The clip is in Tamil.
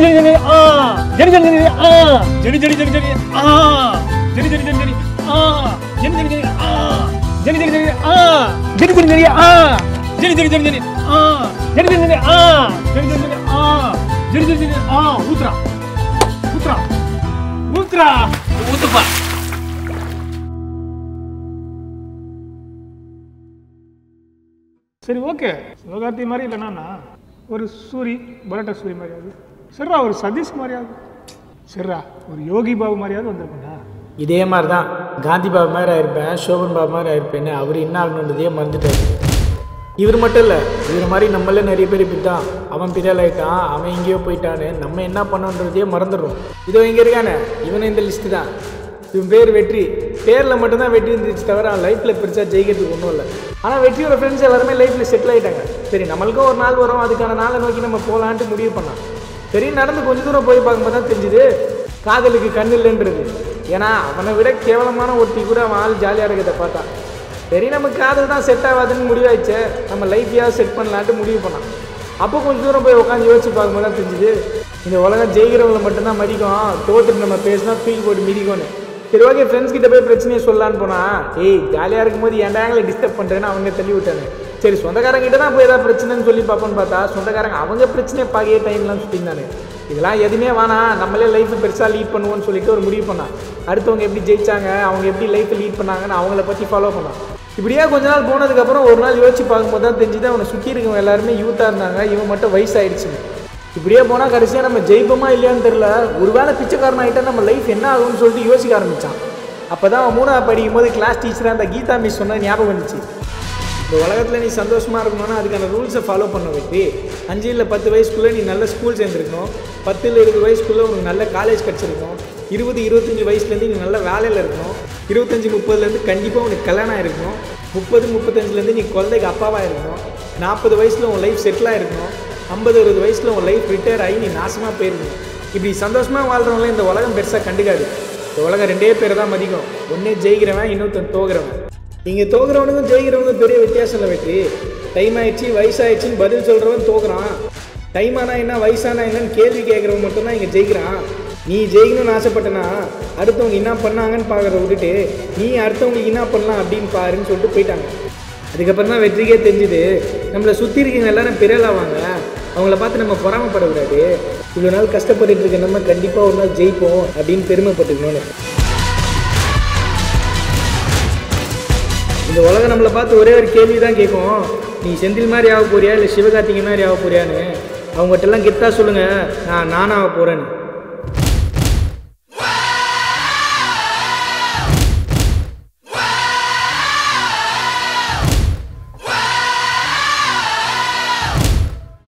ஜெனி ஜெனி ஜெனி ஆ ஜெனி ஜெனி ஜெனி ஆ ஜெனி ஜெனி ஜெனி ஜெனி ஆ ஜெனி ஜெனி ஜெனி ஜெனி ஆ ஜெனி ஜெனி ஜெனி ஆ ஜெனி ஜெனி ஜெனி ஆ ஜெனி ஜெனி ஜெனி ஆ ஜெனி ஜெனி ஜெனி ஜெனி ஆ ஜெனி ஜெனி ஜெனி ஆ ஜெனி ஜெனி ஜெனி ஆ ஜெனி ஜெனி ஜெனி ஆ ஊத்ரா ஊத்ரா ஊத்ரா ஊத்துப்பா. சரி ஓகே, சிவகார்த்தி மாதிரி இல்லைனா ஒரு சூரி பரோட்டா சூரி மாதிரியாவது சரிடா, ஒரு சதீஷ் மாதிரியாவது சரிடா, ஒரு யோகி பாபு மாதிரியாவது வந்திருக்குண்ணா. இதே மாதிரி தான் காந்தி பாபு மாதிரி ஆயிருப்பேன், சோபன் பாபு மாதிரி ஆயிருப்பேன்னு அவர் என்ன ஆகணுன்றதையே மறந்துட்டார். இவர் மட்டும் இல்லை, இவர் மாதிரி நம்மளே நிறைய பேர் இப்படி தான், அவன் பிரியல் ஆகிட்டான், அவன் எங்கேயோ போயிட்டான்னு நம்ம என்ன பண்ணோன்றதையே மறந்துடுறோம். இதோ இங்கே இருக்கானே இவன் இந்த லிஸ்ட்டு தான். இவன் பேர் வெற்றி. பேரில் மட்டும்தான் வெற்றி இருந்துச்சு தவிர அவன் லைஃப்பில் பெருசாக ஜெயிக்கிறதுக்கு ஒன்றும் இல்லை. ஆனால் வெற்றியோட ஃப்ரெண்ட்ஸ் எல்லாருமே லைஃப்பில் செட்டில் ஆகிட்டாங்க. சரி நம்மளுக்கும் ஒரு நாள் வரும், அதுக்கான நாளை நோக்கி நம்ம போகலான்ட்டு முடிவு பண்ணோம். சரி நடந்து கொஞ்சம் தூரம் போய் பார்க்கும்போது தான் தெரிஞ்சுது காதலுக்கு கண் இல்லைன்றது. ஏன்னா அவனை விட கேவலமான ஒருத்தி கூட அவன் ஆள் ஜாலியாக இருக்கிறத பார்த்தான். சரி நம்ம காதல் தான் செட் ஆகாதுன்னு முடிவாயிடுச்சு, நம்ம லைஃப்பையாக செட் பண்ணலான்ட்டு முடிவு பண்ணான். அப்போ கொஞ்சம் தூரம் போய் உட்காந்து யோசிச்சு பார்க்கும்போது தான் தெரிஞ்சுது இந்த உலகம் ஜெயிக்கிறவங்களை மட்டும்தான் மதிக்கும், தோற்றுட்டு நம்ம பேசினா தூக்கி போட்டு மிதிக்கும்னு. சரி ஓகே, ஃப்ரெண்ட்ஸ் கிட்ட போய் பிரச்சனையை சொல்லலான்னு போனால் ஏய் ஜாலியாக இருக்கும்போது ஏன்டா எங்களை டிஸ்டர்ப் பண்ணுறேன்னு அவங்க தள்ளி விட்டாங்க. சரி சொந்தக்காரங்கிட்ட தான் போய் ஏதாவது பிரச்சனைன்னு சொல்லி பார்ப்போன்னு பார்த்தா சொந்தக்காரங்க அவங்க பிரச்சனையை பாக்கிய டைம்லாம் சுற்றிருந்தானு. இதெல்லாம் எதுவுமே வேணாம், நம்மளே லைஃப்பை பெருசாக லீட் பண்ணுவோன்னு சொல்லிட்டு ஒரு முடிவு பண்ணான். அடுத்தவங்க எப்படி ஜெயிச்சாங்க, அவங்க எப்படி லைஃப்பை லீட் பண்ணாங்கன்னு அவங்கள பற்றி ஃபாலோ பண்ணான். இப்படியே கொஞ்ச நாள் போனதுக்கப்புறம் ஒரு நாள் யோசிச்சு பார்க்கும்போது தான் தெரிஞ்சுது அவனை சுற்றி இருக்கவங்க எல்லாருமே யூத்தாக இருந்தாங்க, இவன் மட்டும் வயசாகிடுச்சுன்னு. இப்படியே போனால் கடைசியாக நம்ம ஜெயிப்போமா இல்லையான்னு தெரில, ஒரு வேளை பிச்சைக்காரன் ஆகிட்டா நம்ம லைஃப் என்ன ஆகும்னு சொல்லிட்டு யோசிக்க ஆரம்பித்தான். அப்போ தான் அவன் 3ஆவது படிக்கும் போது கிளாஸ் டீச்சராக அந்த கீதா மிஸ் சொன்னது ஞாபகம் வந்துச்சு. இந்த உலகத்தில் நீ சந்தோஷமாக இருக்கணும்னா அதுக்கான ரூல்ஸை ஃபாலோ பண்ண வைத்து 5 இல்லை 10 வயசுக்குள்ளே நீ நல்ல ஸ்கூல் சேர்ந்துருக்கணும், 10 இல்லை 20 வயசுக்குள்ளே உனக்கு நல்ல காலேஜ் கிடச்சிருக்கணும், 20-25 வயசுலேருந்து நீ நல்ல வேலையில் இருக்கணும், 25-30லேருந்து கண்டிப்பாக உனக்கு கல்யாணம் ஆகிருக்கணும், 30-35லேருந்து நீ குழந்தைக்கு அப்பாவாக இருக்கணும், 40 வயசில் உன் லைஃப் செட்டிலாக இருக்கணும், 50-60 வயசில் உன் லைஃப் ரிட்டையர் ஆகி நீ நாசமாக போயிருக்கணும். இப்படி சந்தோஷமாக வாழ்கிறவங்களே இந்த உலகம் பெருசாக கண்டுக்காது. இந்த உலகம் 2 பேரை தான் மதிக்கும், ஒன்றே ஜெயிக்கிறவன், இன்னொருத்தன் தோகிறவன். இங்கே தோகிறவனுக்கும் ஜெயிக்கிறவனுக்கும் பெரிய வித்தியாசம் இல்லை வெற்றி. டைம் ஆயிடுச்சு வயசாகிடுச்சின்னு பதில் சொல்கிறவன் தோக்குறான், டைம் ஆனால் என்ன வயசானா என்னன்னு கேள்வி கேட்குறவன் மட்டும்தான் இங்கே ஜெயிக்கிறான். நீ ஜெயிக்கணும்னு ஆசைப்பட்டனா அடுத்தவங்க என்ன பண்ணாங்கன்னு பார்க்குறத விட்டுட்டு நீ அடுத்தவங்களுக்கு என்ன பண்ணலாம் அப்படின்னு பாருன்னு சொல்லிட்டு போயிட்டாங்க. அதுக்கப்புறம் தான் வெற்றிக்கே தெரிஞ்சுது நம்மளை சுற்றி இருக்கவங்க எல்லாரும் பிறலாவாங்க, அவங்கள பார்த்து நம்ம பொறாமப்படக்கூடாது, இவ்வளோ நாள் கஷ்டப்பட்டுட்டு இருக்க நம்ம கண்டிப்பாக ஒரு நாள் ஜெயிப்போம் அப்படின்னு பெருமைப்பட்டுக்கணும்னு. இந்த உலகம் நம்மளை பார்த்து ஒரே ஒரு கேள்வி தான் கேட்கும், நீ செந்தில் மாதிரி ஆக போறியா இல்லை சிவகார்த்திகை மாதிரி ஆக போறியான்னு. அவங்ககிட்டலாம் கெத்தாக சொல்லுங்கள், நானாக போகிறேன்னு.